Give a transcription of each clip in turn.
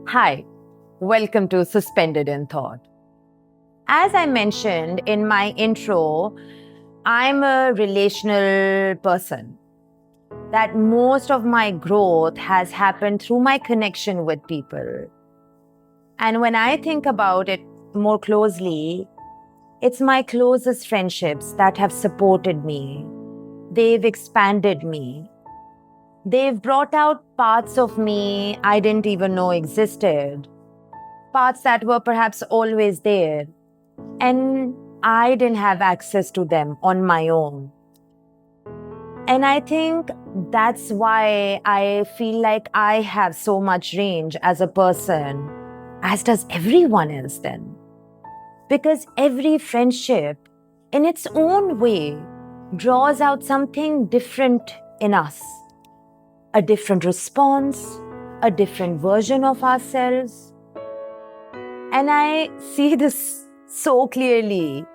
Hi, welcome to Suspended in Thought. As I mentioned in my intro, I'm a relational person. That most of my growth has happened through my connection with people. And when I think about it more closely, it's my closest friendships that have supported me. They've expanded me. They've brought out parts of me I didn't even know existed, parts that were perhaps always there, and I didn't have access to them on my own. And I think that's why I feel like I have so much range as a person, as does everyone else then. Because every friendship, in its own way, draws out something different in us, a different response, a different version of ourselves. And I see this so clearly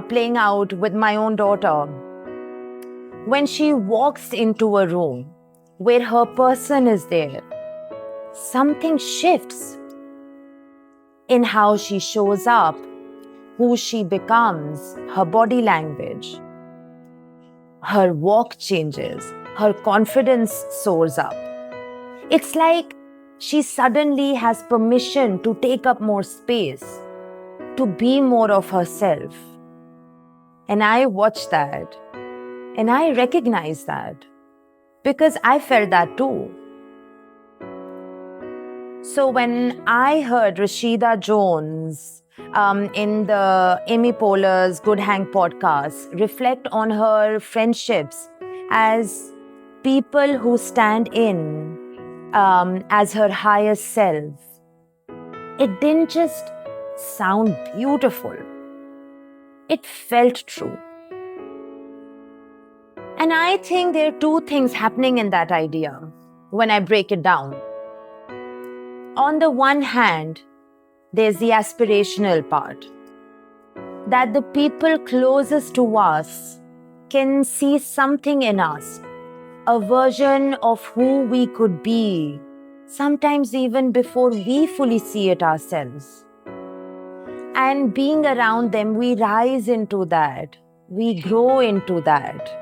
playing out with my own daughter. When she walks into a room where her person is there, something shifts in how she shows up, who she becomes, her body language. Her walk changes, her confidence soars up. It's like she suddenly has permission to take up more space, to be more of herself. And I watch that and I recognize that because I felt that too. So when I heard Rashida Jones in the Amy Poehler's Good Hang podcast reflect on her friendships as people who stand in as her highest self, it didn't just sound beautiful. It felt true. And I think there are two things happening in that idea when I break it down. On the one hand, there's the aspirational part, that the people closest to us can see something in us, a version of who we could be, sometimes even before we fully see it ourselves. And being around them, we rise into that, we grow into that,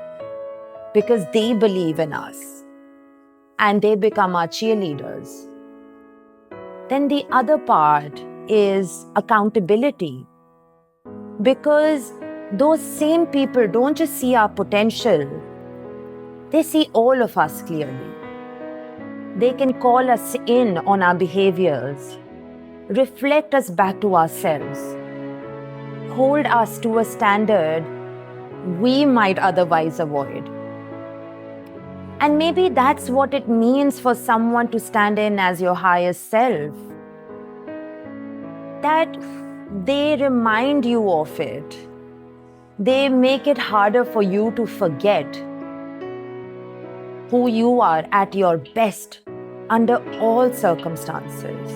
because they believe in us and they become our cheerleaders. Then the other part is accountability, because those same people don't just see our potential, they see all of us clearly. They can call us in on our behaviors, reflect us back to ourselves, hold us to a standard we might otherwise avoid. And maybe that's what it means for someone to stand in as your highest self. That they remind you of it. They make it harder for you to forget who you are at your best under all circumstances.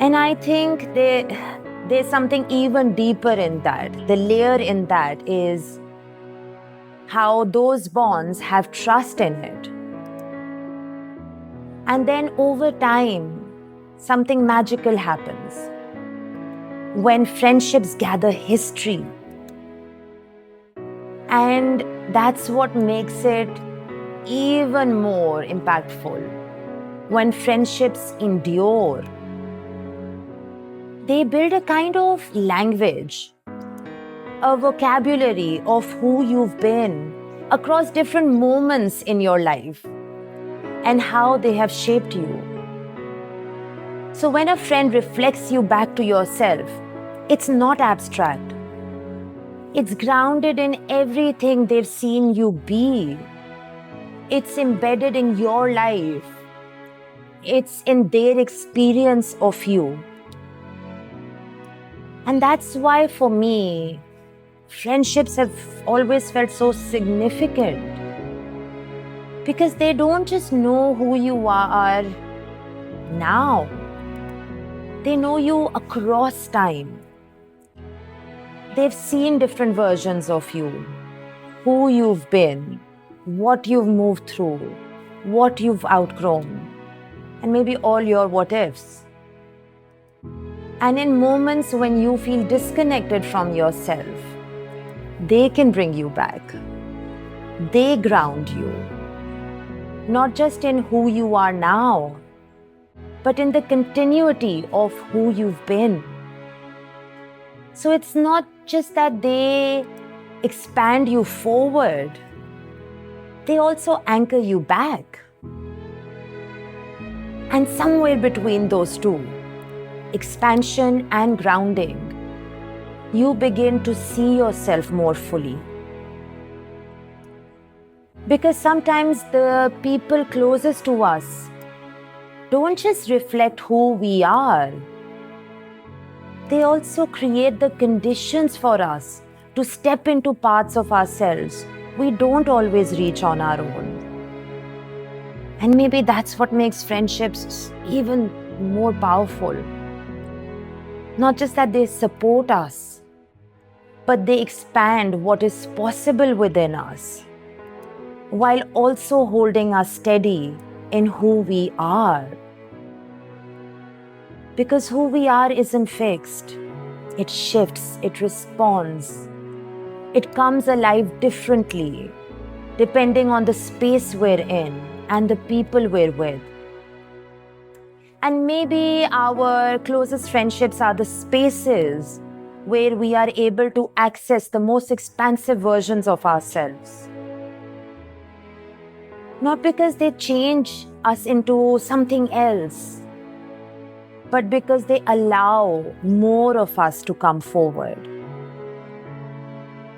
And I think there's something even deeper in that. The layer in that is how those bonds have trust in it. And then over time, something magical happens. When friendships gather history. And that's what makes it even more impactful. When friendships endure, they build a kind of language, a vocabulary of who you've been across different moments in your life and how they have shaped you. So when a friend reflects you back to yourself, it's not abstract. It's grounded in everything they've seen you be. It's embedded in your life. It's in their experience of you. And that's why for me, friendships have always felt so significant. Because they don't just know who you are now. They know you across time. They've seen different versions of you, who you've been, what you've moved through, what you've outgrown. and maybe all your what ifs. And in moments when you feel disconnected from yourself, they can bring you back. They ground you, not just in who you are now, but in the continuity of who you've been. So it's not just that they expand you forward, they also anchor you back. And somewhere between those two, expansion and grounding, you begin to see yourself more fully. Because sometimes the people closest to us don't just reflect who we are, they also create the conditions for us to step into parts of ourselves we don't always reach on our own. And maybe that's what makes friendships even more powerful. Not just that they support us, but they expand what is possible within us, while also holding us steady in who we are. Because who we are isn't fixed. It shifts, it responds. It comes alive differently, depending on the space we're in and the people we're with. And maybe our closest friendships are the spaces where we are able to access the most expansive versions of ourselves. Not because they change us into something else, but because they allow more of us to come forward.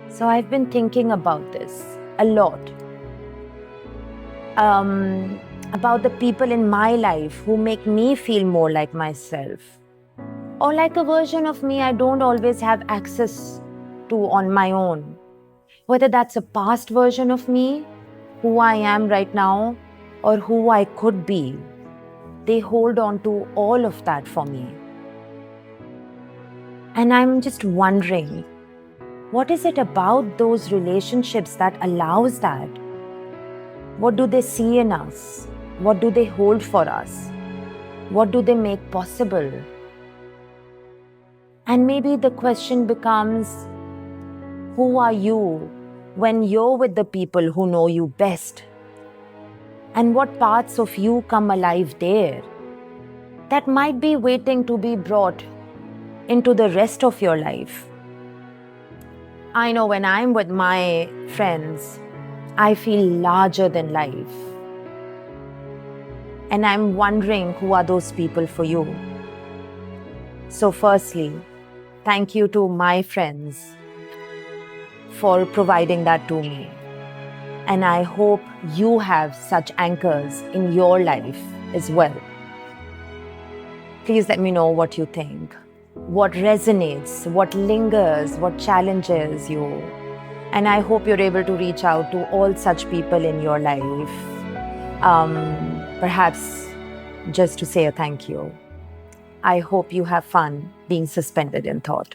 So I've been thinking about this a lot. About the people in my life who make me feel more like myself, or like a version of me I don't always have access to on my own. Whether that's a past version of me, who I am right now, or who I could be, they hold on to all of that for me. And I'm just wondering, what is it about those relationships that allows that? What do they see in us? What do they hold for us? What do they make possible? And maybe the question becomes, who are you when you're with the people who know you best? And what parts of you come alive there that might be waiting to be brought into the rest of your life? I know when I'm with my friends, I feel larger than life. And I'm wondering, who are those people for you? So firstly, thank you to my friends for providing that to me. And I hope you have such anchors in your life as well. Please let me know what you think. What resonates, what lingers, what challenges you. And I hope you're able to reach out to all such people in your life. Perhaps just to say a thank you. I hope you have fun being suspended in thought.